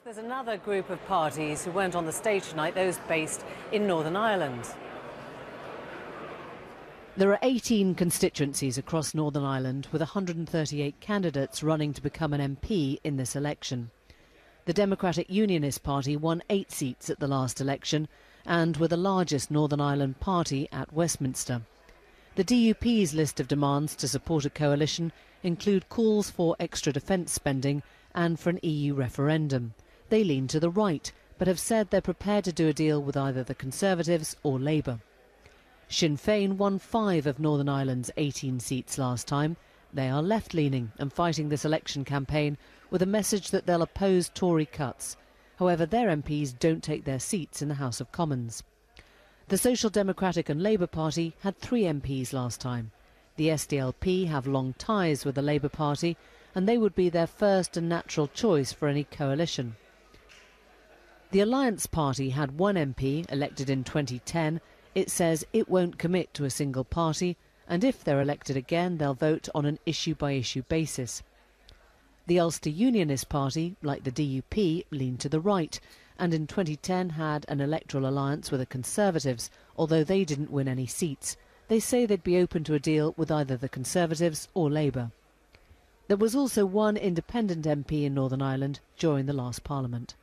There's another group of parties who weren't on the stage tonight, those based in Northern Ireland. There are 18 constituencies across Northern Ireland with 138 candidates running to become an MP in this election. The Democratic Unionist Party won 8 seats at the last election and were the largest Northern Ireland party at Westminster. The DUP's list of demands to support a coalition include calls for extra defence spending and for an EU referendum. They lean to the right, but have said they're prepared to do a deal with either the Conservatives or Labour. Sinn Féin won 5 of Northern Ireland's 18 seats last time. They are left-leaning and fighting this election campaign with a message that they'll oppose Tory cuts. However, their MPs don't take their seats in the House of Commons. The Social Democratic and Labour Party had 3 MPs last time. The SDLP have long ties with the Labour Party, and they would be their first and natural choice for any coalition. The Alliance Party had 1 MP elected in 2010. It says it won't commit to a single party, and if they're elected again, they'll vote on an issue-by-issue basis. The Ulster Unionist Party, like the DUP, leaned to the right, and in 2010 had an electoral alliance with the Conservatives, although they didn't win any seats. They say they'd be open to a deal with either the Conservatives or Labour. There was also 1 independent MP in Northern Ireland during the last Parliament.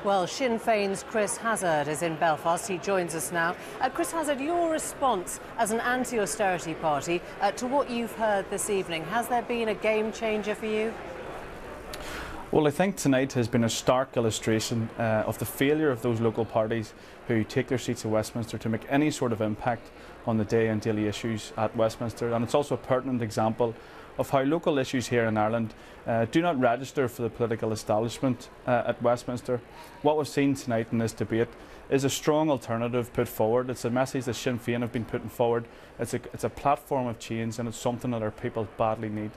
Well, Sinn Féin's Chris Hazard is in Belfast. He joins us now. Chris Hazard, your response as an anti-austerity party to what you've heard this evening, has there been a game changer for you? Well, I think tonight has been a stark illustration of the failure of those local parties who take their seats at Westminster to make any sort of impact on the day and daily issues at Westminster. And it's also a pertinent example of how local issues here in Ireland do not register for the political establishment at Westminster. What we've seen tonight in this debate is a strong alternative put forward. It's a message that Sinn Féin have been putting forward. It's a platform of change, and it's something that our people badly need.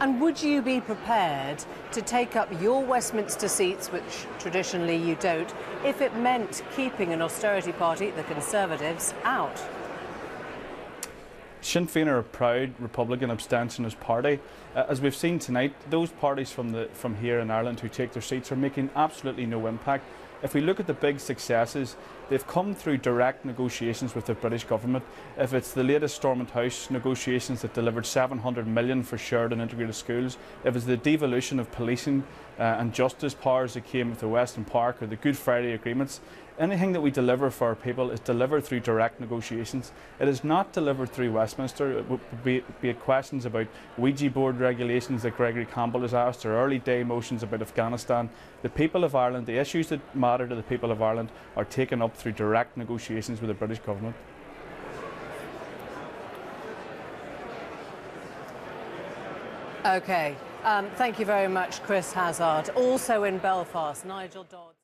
And would you be prepared to take up your Westminster seats, which traditionally you don't, if it meant keeping an austerity party, the Conservatives, out? Sinn Féin are a proud Republican abstentionist party. As we've seen tonight, those parties from here in Ireland who take their seats are making absolutely no impact. If we look at the big successes, they've come through direct negotiations with the British government. If it's the latest Stormont House negotiations that delivered 700 million for shared and integrated schools, if it's the devolution of policing and justice powers that came with the Weston Park or the Good Friday agreements, anything that we deliver for our people is delivered through direct negotiations. It is not delivered through Westminster. It would be questions about Ouija board regulations that Gregory Campbell has asked, or early day motions about Afghanistan. The people of Ireland, the issues that matter to the people of Ireland, are taken up through direct negotiations with the British government. OK. Thank you very much, Chris Hazard. Also in Belfast, Nigel Dodds.